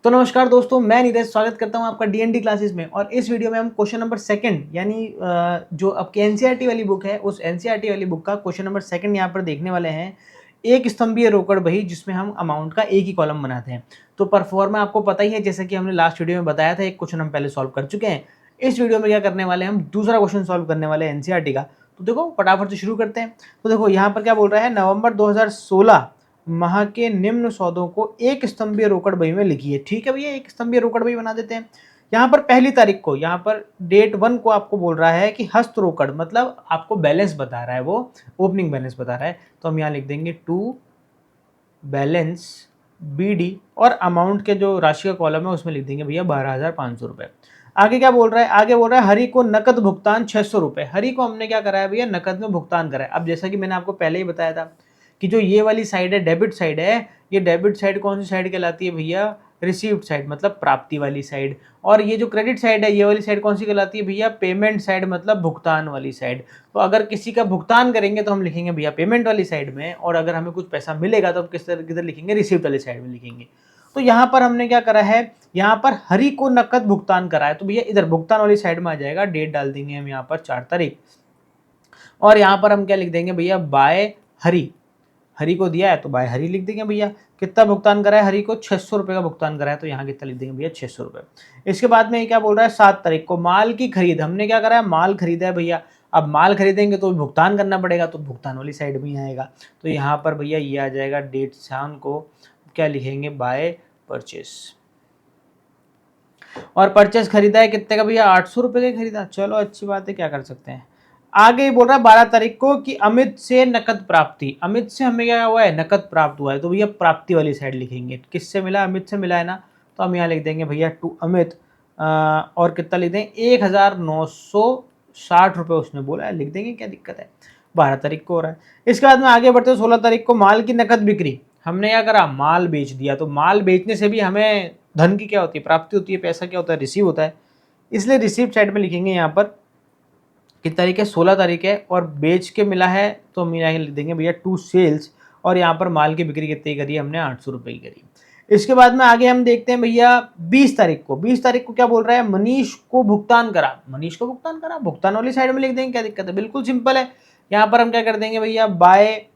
तो नमस्कार दोस्तों, मैं नीरज स्वागत करता हूं आपका डीएनडी क्लासेस में। और इस वीडियो में हम क्वेश्चन नंबर सेकंड यानी जो आपकी एनसीईआरटी वाली बुक है उस एनसीईआरटी वाली बुक का क्वेश्चन नंबर सेकंड यहां पर देखने वाले हैं। एक स्तंभीय रोकड़ बही जिसमें हम अमाउंट का एक ही कॉलम बनाते हैं। तो परफॉर्मा आपको पता ही है, जैसे कि हमने लास्ट वीडियो में बताया था, एक क्वेश्चन हम पहले सॉल्व कर चुके हैं। इस वीडियो में क्या करने वाले हैं, हम दूसरा क्वेश्चन सॉल्व करने वाले हैं एनसीईआरटी का। तो देखो फटाफट से शुरू करते हैं। तो देखो यहाँ पर क्या बोल रहा है, नवंबर 2016 माह के निम्न सौदों को एक स्तंभीय रोकड़ बही में लिखिए। ठीक है भैया, एक स्तंभीय रोकड़ बही बना देते हैं। यहाँ पर पहली तारीख को, यहाँ पर डेट 1 को आपको बोल रहा है कि हस्त रोकड़, मतलब आपको बैलेंस बता रहा है, वो ओपनिंग बैलेंस बता रहा है। तो हम यहाँ लिख देंगे टू बैलेंस बीडी और अमाउंट के जो राशि का कॉलम है उसमें लिख देंगे भैया 12,500 रुपए। आगे क्या बोल रहा है, आगे बोल रहा है हरि को नकद भुगतान 600 रुपए। हरि को हमने क्या कराया भैया, नकद में भुगतान कराया। अब जैसा कि मैंने आपको पहले ही बताया था कि जो ये वाली साइड है डेबिट साइड है, ये डेबिट साइड कौन सी साइड कहलाती है भैया, रिसीव्ड साइड, मतलब प्राप्ति वाली साइड। और ये जो क्रेडिट साइड है, ये वाली साइड कौन सी कहलाती है भैया, पेमेंट साइड, मतलब भुगतान वाली साइड। तो अगर किसी का भुगतान करेंगे तो हम लिखेंगे भैया पेमेंट वाली साइड में, और अगर हमें कुछ पैसा मिलेगा तो हम किधर लिखेंगे, रिसीव्ड वाली साइड में लिखेंगे। तो यहाँ पर हमने क्या करा है, यहाँ पर हरि को नकद भुगतान करा है, तो भैया इधर भुगतान वाली साइड में आ जाएगा। डेट डाल देंगे हम यहाँ पर 4 तारीख, और यहाँ पर हम क्या लिख देंगे भैया, बाय हरि। हरि को दिया है तो बाय हरि लिख देंगे भैया। कितना भुगतान करा है हरि को, 600 रुपए का भुगतान करा है, तो यहाँ कितना लिख देंगे भैया, 600 रुपए। इसके बाद में ये क्या बोल रहा है, 7 तारीख को माल की खरीद। हमने क्या करा है, माल खरीदा है भैया। अब माल खरीदेंगे तो भुगतान करना पड़ेगा, तो भुगतान वाली साइड में ही आएगा। तो यहाँ पर भैया ये आ जाएगा, डेट शाम को क्या लिखेंगे, बाय परचेस। और परचेस खरीदा है कितने का भैया, 800 रुपए का खरीदा। चलो अच्छी बात है, क्या कर सकते हैं। आगे बोल रहा है 12 तारीख को कि अमित से नकद प्राप्ति। अमित से हमें क्या हुआ है, नकद प्राप्त हुआ है, तो भैया प्राप्ति वाली साइड लिखेंगे। किससे मिला, अमित से मिला है ना, तो हम यहाँ लिख देंगे भैया टू अमित। और कितना लिख देंगे, 1960 रुपये उसने बोला है, लिख देंगे, क्या दिक्कत है। 12 तारीख को हो रहा है। इसके बाद में आगे बढ़ते हैं, 16 तारीख को माल की नकद बिक्री। हमने क्या करा, माल बेच दिया। तो माल बेचने से भी हमें धन की क्या होती है, प्राप्ति होती है। पैसा क्या होता है, रिसीव होता है। इसलिए रिसीव साइड में लिखेंगे यहाँ पर किस तारीख है, 16 तारीख है, और बेच के मिला है तो हम यहाँ लिख देंगे भैया टू सेल्स। और यहाँ पर माल की बिक्री कितनी करी, हमने 800 रुपये की करी। इसके बाद में आगे हम देखते हैं भैया 20 तारीख को। 20 तारीख को क्या बोल रहा है, मनीष को भुगतान करा। मनीष को भुगतान करा, भुगतान वाली साइड में लिख देंगे, क्या दिक्कत है, बिल्कुल सिंपल है। यहाँ पर हम क्या कर देंगे भैया, बाय,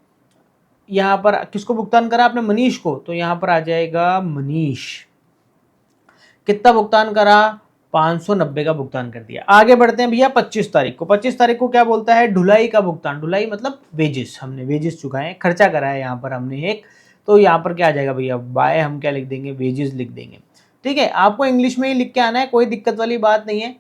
यहाँ पर किसको भुगतान करा आपने, मनीष को, तो यहाँ पर आ जाएगा मनीष। कितना भुगतान करा, 590 का भुगतान कर दिया। आगे बढ़ते हैं भैया 25 तारीख को। 25 तारीख को क्या बोलता है, ढुलाई का भुगतान। ढुलाई मतलब वेजेस, हमने वेजेस चुकाए, खर्चा करा है यहाँ पर हमने एक। तो यहाँ पर क्या आ जाएगा भैया, बाय हम क्या लिख देंगे, वेजेस लिख देंगे। ठीक है, आपको इंग्लिश में ही लिख के आना है, कोई दिक्कत वाली बात नहीं है।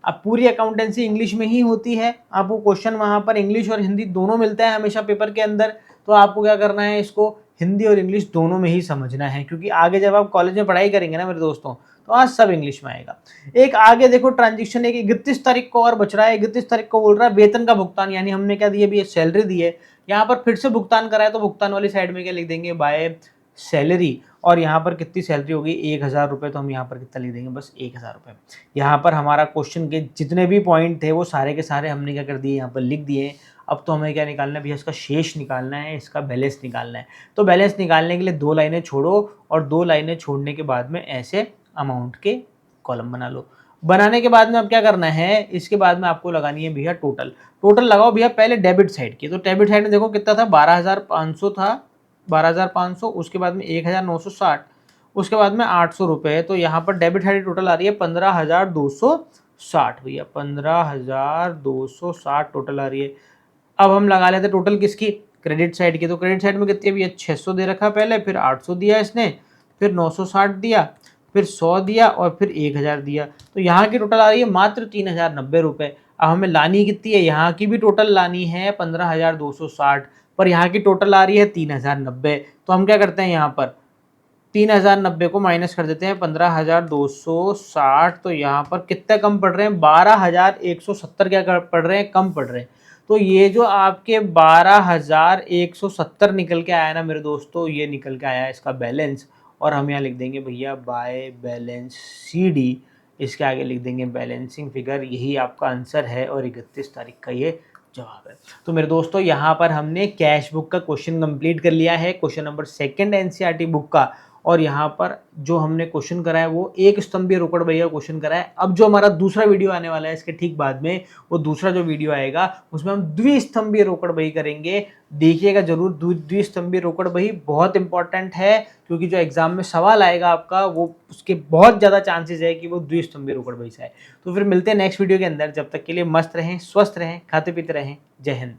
अब पूरी अकाउंटेंसी इंग्लिश में ही होती है। आपको क्वेश्चन वहाँ पर इंग्लिश और हिंदी दोनों मिलता है हमेशा पेपर के अंदर। तो आपको क्या करना है, इसको हिंदी और इंग्लिश दोनों में ही समझना है, क्योंकि आगे जब आप कॉलेज में पढ़ाई करेंगे ना मेरे दोस्तों, तो आज सब इंग्लिश में आएगा। एक आगे देखो ट्रांजेक्शन, एक 31 तारीख को और बच रहा है। 31 तारीख को बोल रहा है वेतन का भुगतान, यानी हमने क्या दिया भी, सैलरी दी है। यहाँ पर फिर से भुगतान करा है, तो भुगतान वाली साइड में क्या लिख देंगे, बाय सैलरी। और यहाँ पर कितनी सैलरी होगी, 1000 रुपये, तो हम यहाँ पर कितना लिख देंगे, बस 1000 रुपये। यहाँ पर हमारा क्वेश्चन के जितने भी पॉइंट थे वो सारे के सारे हमने क्या कर दिए, यहाँ पर लिख दिए। अब तो हमें क्या निकालना है भैया, इसका शेष निकालना है, इसका बैलेंस निकालना है। तो बैलेंस निकालने के लिए 2 लाइनें छोड़ो, और 2 लाइनें छोड़ने के बाद में ऐसे अमाउंट के कॉलम बना लो। बनाने के बाद में अब क्या करना है, इसके बाद में आपको लगानी है भैया टोटल। टोटल लगाओ भैया पहले डेबिट साइड की। तो डेबिट साइड में देखो कितना था, 12,500 था, 12,500। उसके बाद में 1,960, उसके बाद में 800 रुपये। तो यहाँ पर डेबिट साइड टोटल आ रही है 15,260 भैया, 15,260 टोटल आ रही है। अब हम लगा लेते टोटल किसकी, क्रेडिट साइड की। तो क्रेडिट साइड में कितनी भैया, 600 दे रखा पहले, फिर 800 दिया इसने, फिर 960 दिया, फिर 100 दिया, और फिर 1000 दिया। तो यहाँ की टोटल आ रही है मात्र 3,090 रुपये। अब हमें लानी कितनी है, यहाँ की भी टोटल लानी है 15,260, पर यहाँ की टोटल आ रही है 3,090। तो हम क्या करते हैं, यहाँ पर 3,090 को माइनस कर देते हैं 15,260। तो यहाँ पर कितने कम पड़ रहे हैं, 12,170 क्या पड़ रहे हैं, कम पड़ रहे हैं। तो ये जो आपके 12,170 निकल के आया ना मेरे दोस्तों, ये निकल के आया इसका बैलेंस। और हम यहाँ लिख देंगे भैया बाय बैलेंस CD। इसके आगे लिख देंगे बैलेंसिंग फिगर। यही आपका आंसर है, और 31 तारीख का ये जवाब है। तो मेरे दोस्तों यहाँ पर हमने कैश बुक का क्वेश्चन कंप्लीट कर लिया है, question number second NCERT book का। और यहाँ पर जो हमने क्वेश्चन करा है वो एक स्तंभीय रोकड़ बही का क्वेश्चन करा है। अब जो हमारा दूसरा वीडियो आने वाला है इसके ठीक बाद में, वो दूसरा जो वीडियो आएगा उसमें हम द्विस्तंभीय रोकड़ बही करेंगे। देखिएगा जरूर, द्विस्तंभीय रोकड़ बही बहुत इंपॉर्टेंट है, क्योंकि जो एग्जाम में सवाल आएगा आपका वो उसके बहुत ज़्यादा चांसेस है कि वो द्विस्तंभीय रोकड़ बही से आए। तो फिर मिलते हैं नेक्स्ट वीडियो के अंदर, जब तक के लिए मस्त रहें, स्वस्थ रहें, खाते पीते रहें। जय हिंद।